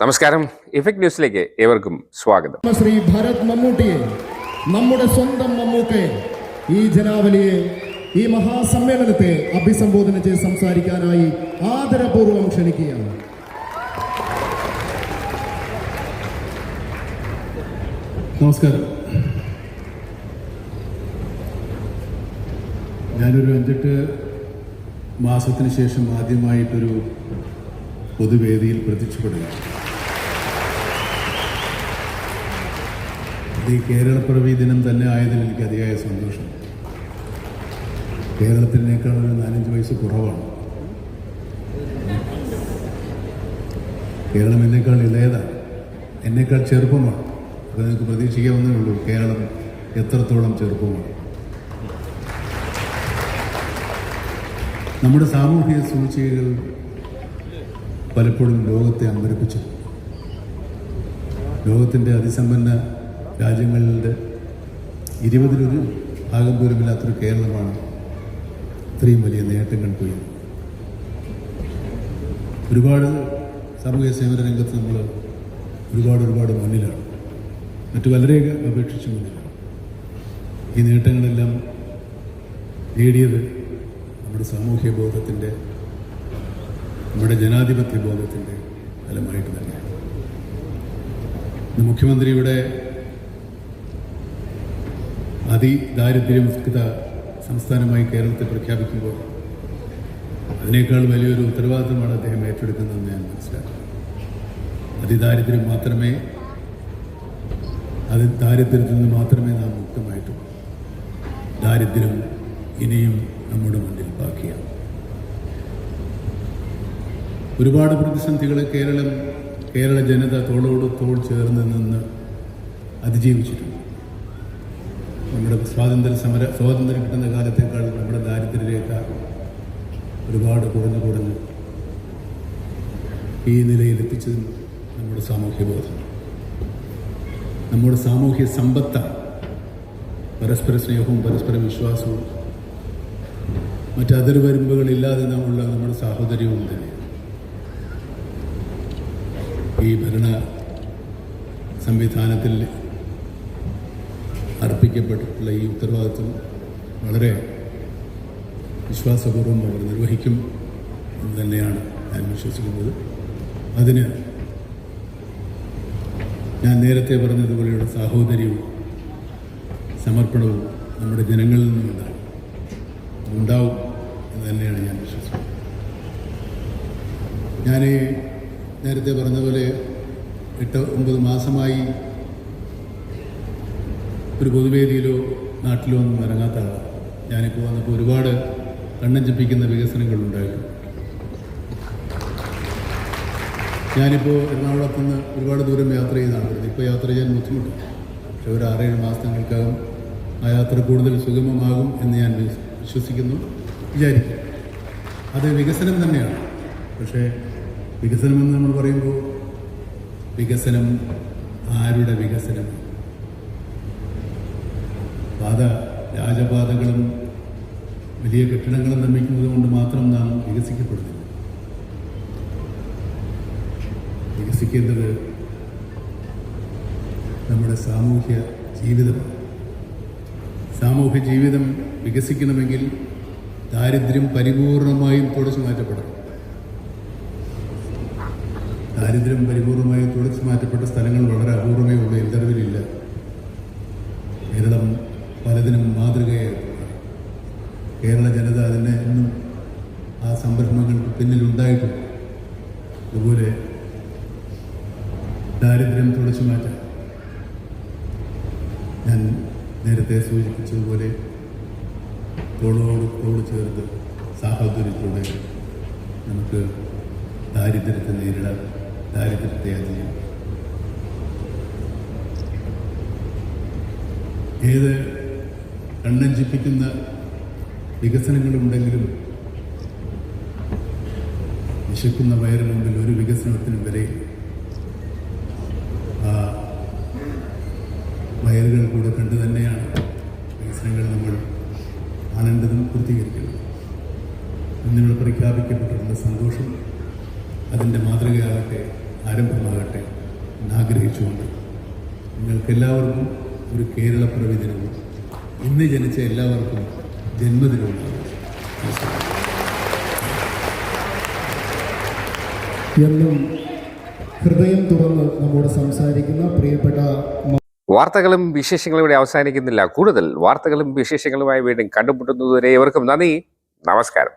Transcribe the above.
നമസ്കാരം, ഇഫക്ട് ന്യൂസിലേക്ക് ഏവർക്കും സ്വാഗതം. ശ്രീ ഭരത് മമ്മൂട്ടിയെ, നമ്മുടെ സ്വന്തം മമ്മൂക്കയെ, ഈ ജനാവലിയെ, ഈ മഹാസമ്മേളനത്തെ അഭിസംബോധന ചെയ്ത് സംസാരിക്കാനായി ആദരപൂർവ്വം ക്ഷണിക്കുകയാണ്. നമസ്കാരം. ഞാനൊരു 5-8 മാസത്തിന് ശേഷം ആദ്യമായിട്ടൊരു പൊതുവേദിയിൽ പ്രത്യക്ഷപ്പെടുകയാണ്. ഈ കേരളപ്പിറവി ദിനം തന്നെ ആയതിൽ എനിക്ക് അതിയായ സന്തോഷം. കേരളത്തിനേക്കാൾ ഒരു 4-5 വയസ്സ് കുറവാണ്. കേരളം എന്നേക്കാൾ ഇളയതാണ്, എന്നേക്കാൾ ചെറുപ്പമാണ്. അത് നിങ്ങൾക്ക് പ്രതീക്ഷിക്കാവുന്നേ ഉള്ളൂ കേരളം എത്രത്തോളം ചെറുപ്പമാണ്. നമ്മുടെ സാമൂഹിക സൂചികകൾ പലപ്പോഴും ലോകത്തെ അമ്പരപ്പിച്ചു. ലോകത്തിൻ്റെ അതിസമ്പന്ന രാജ്യങ്ങളുടെ 20-1 ഭാഗം പോലുമില്ലാത്തൊരു കേരളമാണ് ഇത്രയും വലിയ നേട്ടങ്ങൾ പോയി. ഒരുപാട് സാമൂഹ്യ സേവന രംഗത്ത് നമ്മൾ ഒരുപാട് മുന്നിലാണ്, മറ്റു പലരെയൊക്കെ അപേക്ഷിച്ച് മുന്നിലാണ്. ഈ നേട്ടങ്ങളെല്ലാം നേടിയത് നമ്മുടെ സാമൂഹ്യ ബോധത്തിൻ്റെ, നമ്മുടെ ജനാധിപത്യ ബോധത്തിൻ്റെ ഫലമായിട്ട് തന്നെയാണ്. മുഖ്യമന്ത്രിയുടെ അതിദാരിദ്ര്യമുക്ത സംസ്ഥാനമായി കേരളത്തെ പ്രഖ്യാപിക്കുമ്പോൾ അതിനേക്കാൾ വലിയൊരു ഉത്തരവാദിത്തമാണ് അദ്ദേഹം ഏറ്റെടുക്കുന്നതെന്ന് ഞാൻ മനസ്സിലാക്കുന്നു. ദാരിദ്ര്യത്തിൽ നിന്ന് മാത്രമേ നാം മുക്തമായിട്ടുള്ളൂ. ദാരിദ്ര്യം ഇനിയും നമ്മുടെ മുന്നിൽ ബാക്കിയാണ്. ഒരുപാട് പ്രതിസന്ധികളെ കേരള ജനത തോളോട് തോൾ ചേർന്ന് നിന്ന് അതിജീവിച്ചിട്ടുണ്ട്. നമ്മുടെ സ്വാതന്ത്ര്യം കിട്ടുന്ന കാലത്തേക്കാൾ നമ്മുടെ ദാരിദ്ര്യരേഖ ഒരുപാട് കുറഞ്ഞ് ഈ നിലയിലെത്തിച്ചതും നമ്മുടെ സാമൂഹ്യബോധം, നമ്മുടെ സാമൂഹ്യ സമ്പത്താണ്. പരസ്പര സ്നേഹവും പരസ്പര വിശ്വാസവും മറ്റ് അതിർവരുമ്പുകളില്ലാതെ നാമുള്ള നമ്മുടെ സാഹോദര്യവും തന്നെ. ഈ ഭരണ സംവിധാനത്തിൽ അർപ്പിക്കപ്പെട്ടിട്ടുള്ള ഈ ഉത്തരവാദിത്വം വളരെ വിശ്വാസപൂർവ്വം അവർ നിർവഹിക്കും എന്ന് തന്നെയാണ് ഞാൻ വിശ്വസിക്കുന്നത്. അതിന് ഞാൻ നേരത്തെ പറഞ്ഞതുപോലെയുള്ള സാഹോദര്യവും സമർപ്പണവും നമ്മുടെ ജനങ്ങളിൽ നിന്നുണ്ടാവും എന്ന് തന്നെയാണ് ഞാൻ വിശ്വസിക്കുന്നത്. ഞാൻ നേരത്തെ പറഞ്ഞതുപോലെ 8-9 മാസമായി ഒരു പൊതുവേദിയിലോ നാട്ടിലോ ഒന്നും ഇറങ്ങാത്ത ആളാണ്. ഞാനിപ്പോൾ വന്നപ്പോൾ ഒരുപാട് കണ്ണഞ്ചിപ്പിക്കുന്ന വികസനങ്ങളുണ്ടായിട്ടുണ്ട്. ഞാനിപ്പോൾ എറണാകുളത്ത് നിന്ന് ഒരുപാട് ദൂരം യാത്ര ചെയ്താണ് വരുന്നത്. ഇപ്പോൾ യാത്ര ചെയ്യാൻ ബുദ്ധിമുട്ടാണ്, പക്ഷേ ഒരു 6-7 മാസങ്ങൾക്കകം ആ യാത്ര കൂടുതൽ സുഗമമാകും എന്ന് ഞാൻ വിചാരിക്കും. അത് വികസനം തന്നെയാണ്. പക്ഷേ വികസനമെന്ന് നമ്മൾ പറയുമ്പോൾ വികസനം ആരുടെ വികസനം? രാജപാതകളും വലിയ കെട്ടിടങ്ങളും നിർമ്മിക്കുന്നത് കൊണ്ട് മാത്രം നാം വികസിക്കപ്പെടുന്നില്ല. വികസിക്കേണ്ടത് നമ്മുടെ സാമൂഹ്യ ജീവിതമാണ്. സാമൂഹ്യ ജീവിതം വികസിക്കണമെങ്കിൽ ദാരിദ്ര്യം പരിപൂർണമായും തുടച്ചു മാറ്റപ്പെടണം. ദാരിദ്ര്യം പരിപൂർണമായും തുടച്ചു മാറ്റപ്പെട്ട സ്ഥലങ്ങൾ വളരെ അപൂർവമേ ഉള്ളൂ, ഇന്റർവ്യൂവിലില്ല. കേരളം പലതിനും മാതൃകയായിട്ടുണ്ട്. കേരള ജനത അതിനെ ഇന്നും ആ സംരംഭങ്ങൾക്ക് പിന്നിലുണ്ടായിട്ടുണ്ട്. അതുപോലെ ദാരിദ്ര്യം തുടച്ചു മാറ്റാൻ ഞാൻ നേരത്തെ സൂചിപ്പിച്ചതുപോലെ തോളോട് ചേർത്ത് സാഹോദര്യത്തോടെ നമുക്ക് ദാരിദ്ര്യത്തെ നേരിടാം, ദാരിദ്ര്യത്തെ അതിജീവിക്കാം. ഏത് കണ്ണഞ്ചിപ്പിക്കുന്ന വികസനങ്ങളുണ്ടെങ്കിലും വിശക്കുന്ന വയറിന് മുമ്പിൽ ഒരു വികസനത്തിനും വരെയില്ല. ആ വയറുകൾ കൂടെ കണ്ടു തന്നെയാണ് വികസനങ്ങൾ നമ്മൾ കാണേണ്ടതും പൂർത്തീകരിക്കേണ്ടതും. ഇന്നിവിടെ പ്രഖ്യാപിക്കപ്പെട്ടിട്ടുള്ള സന്തോഷം അതിൻ്റെ മാതൃകയാകട്ടെ, ആരംഭമാകട്ടെ എന്നാഗ്രഹിച്ചുകൊണ്ട് നിങ്ങൾക്കെല്ലാവർക്കും ഒരു കേരളപ്പിറവി ദിനവും ഇന്ന് ജനിച്ച എല്ലാവർക്കും ജന്മദിനവും എന്നും ഹൃദയം തുറന്ന് നമ്മോട് സംസാരിക്കുന്ന പ്രിയപ്പെട്ട വാർത്തകളും വിശേഷങ്ങളും ഇവിടെ അവസാനിക്കുന്നില്ല. കൂടുതൽ വാർത്തകളും വിശേഷങ്ങളുമായി വീണ്ടും കണ്ടുമുട്ടുന്നതുവരെ ഏവർക്കും നന്ദി, നമസ്കാരം.